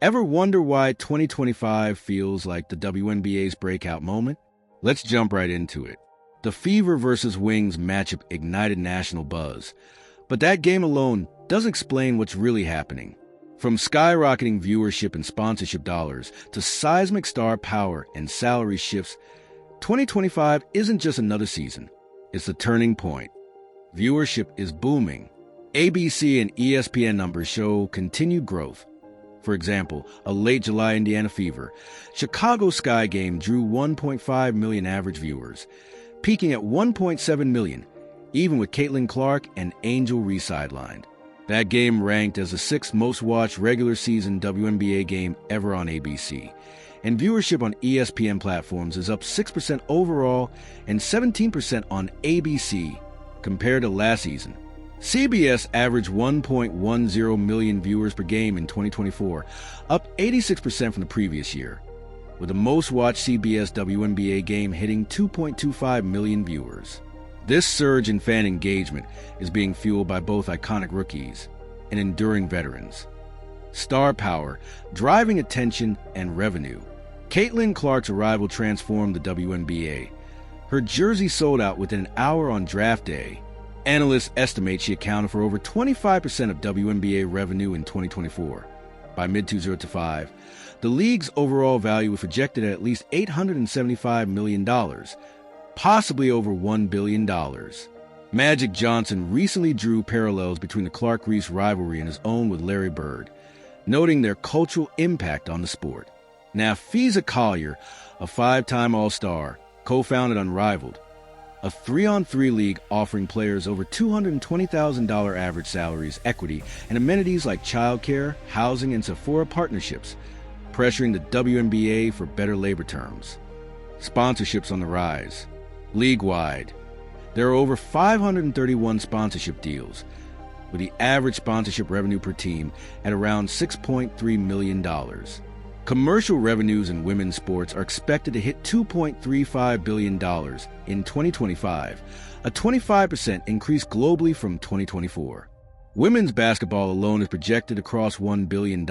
Ever wonder why 2025 feels like the WNBA's breakout moment? Let's jump right into it. The Fever versus Wings matchup ignited national buzz, but that game alone doesn't explain what's really happening. From skyrocketing viewership and sponsorship dollars to seismic star power and salary shifts, 2025 isn't just another season. It's the turning point. Viewership is booming. ABC and ESPN numbers show continued growth. For example, a late July Indiana Fever, Chicago Sky game drew 1.5 million average viewers, peaking at 1.7 million, even with Caitlin Clark and Angel re-sidelined. That game ranked as the sixth most-watched regular season WNBA game ever on ABC, and viewership on ESPN platforms is up 6% overall and 17% on ABC compared to last season. CBS averaged 1.10 million viewers per game in 2024, up 86% from the previous year, with the most-watched CBS WNBA game hitting 2.25 million viewers. This surge in fan engagement is being fueled by both iconic rookies and enduring veterans. Star power, driving attention, and revenue. Caitlin Clark's arrival transformed the WNBA. Her jersey sold out within an hour on draft day. Analysts estimate she accounted for over 25% of WNBA revenue in 2024. By mid-2025, the league's overall value was projected at least $875 million, possibly over $1 billion. Magic Johnson recently drew parallels between the Clark-Reese rivalry and his own with Larry Bird, noting their cultural impact on the sport. Nafisa Collier, a five-time All-Star, co-founded Unrivaled, a 3-on-3 league offering players over $220,000 average salaries, equity, and amenities like childcare, housing, and Sephora partnerships, pressuring the WNBA for better labor terms. Sponsorships on the rise. League-wide, there are over 531 sponsorship deals, with the average sponsorship revenue per team at around $6.3 million. Commercial revenues in women's sports are expected to hit $2.35 billion in 2025, a 25% increase globally from 2024. Women's basketball alone is projected to cross $1 billion,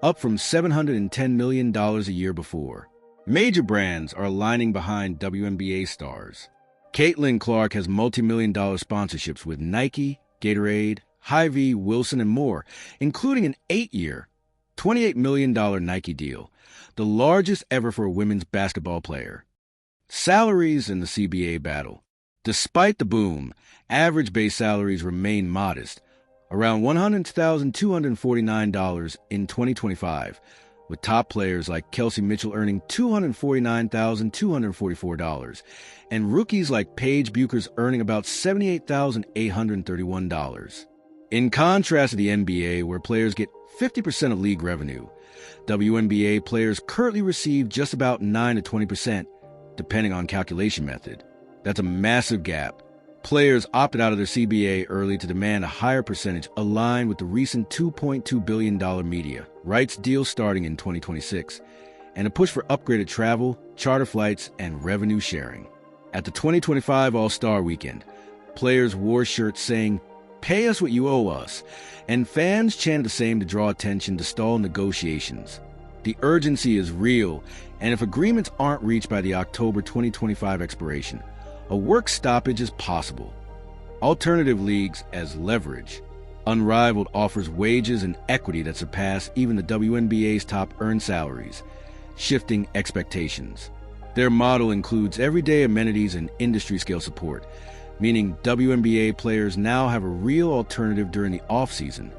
up from $710 million a year before. Major brands are aligning behind WNBA stars. Caitlin Clark has multi-million-dollar sponsorships with Nike, Gatorade, Hy-Vee, Wilson, and more, including an 8-year, $28 million Nike deal, the largest ever for a women's basketball player. Salaries in the CBA battle. Despite the boom, average base salaries remain modest, around $100,249 in 2025, with top players like Kelsey Mitchell earning $249,244, and rookies like Paige Bueckers earning about $78,831. In contrast to the NBA, where players get 50% of league revenue, WNBA players currently receive just about 9 to 20%, depending on calculation method. That's a massive gap. Players opted out of their CBA early to demand a higher percentage aligned with the recent $2.2 billion media rights deal starting in 2026, and a push for upgraded travel, charter flights, and revenue sharing. At the 2025 All-Star Weekend, players wore shirts saying, "Pay us what you owe us," and fans chanted the same to draw attention to stall negotiations. The urgency is real, and if agreements aren't reached by the October 2025 expiration, a work stoppage is possible. Alternative leagues as leverage. Unrivaled offers wages and equity that surpass even the WNBA's top earned salaries, shifting expectations. Their model includes everyday amenities and industry-scale support, meaning WNBA players now have a real alternative during the off-season,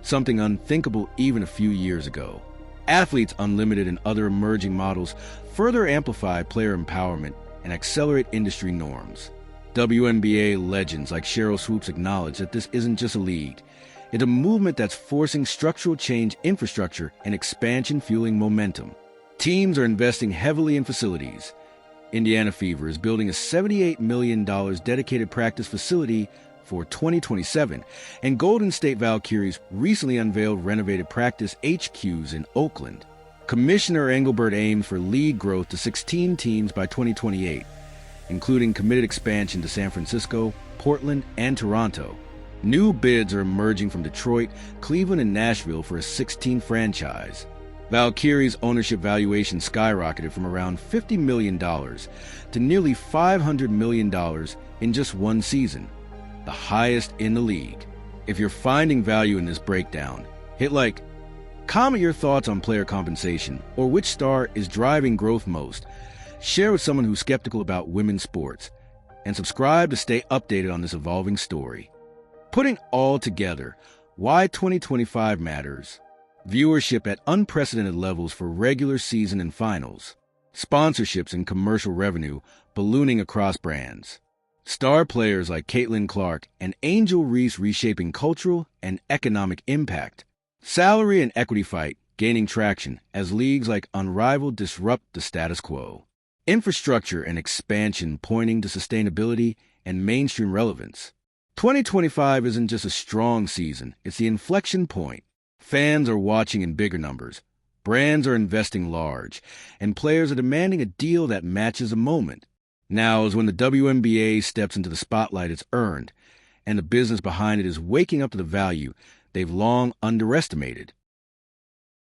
something unthinkable even a few years ago. Athletes Unlimited and other emerging models further amplify player empowerment and accelerate industry norms. WNBA legends like Sheryl Swoopes acknowledge that this isn't just a league. It's a movement that's forcing structural change, infrastructure, and expansion fueling momentum. Teams are investing heavily in facilities. Indiana Fever is building a $78 million dedicated practice facility for 2027, and Golden State Valkyries recently unveiled renovated practice HQs in Oakland. Commissioner Engelbert aims for league growth to 16 teams by 2028, including committed expansion to San Francisco, Portland, and Toronto. New bids are emerging from Detroit, Cleveland, and Nashville for a 16th franchise. Valkyrie's ownership valuation skyrocketed from around $50 million to nearly $500 million in just one season, the highest in the league. If you're finding value in this breakdown, hit like. Comment your thoughts on player compensation or which star is driving growth most. Share with someone who's skeptical about women's sports. And subscribe to stay updated on this evolving story. Putting all together, why 2025 matters. Viewership at unprecedented levels for regular season and finals. Sponsorships and commercial revenue ballooning across brands. Star players like Caitlin Clark and Angel Reese reshaping cultural and economic impact. Salary and equity fight gaining traction as leagues like Unrivaled disrupt the status quo. Infrastructure and expansion pointing to sustainability and mainstream relevance. 2025 isn't just a strong season, it's the inflection point. Fans are watching in bigger numbers, brands are investing large, and players are demanding a deal that matches a moment. Now is when the WNBA steps into the spotlight it's earned, and the business behind it is waking up to the value they've long underestimated.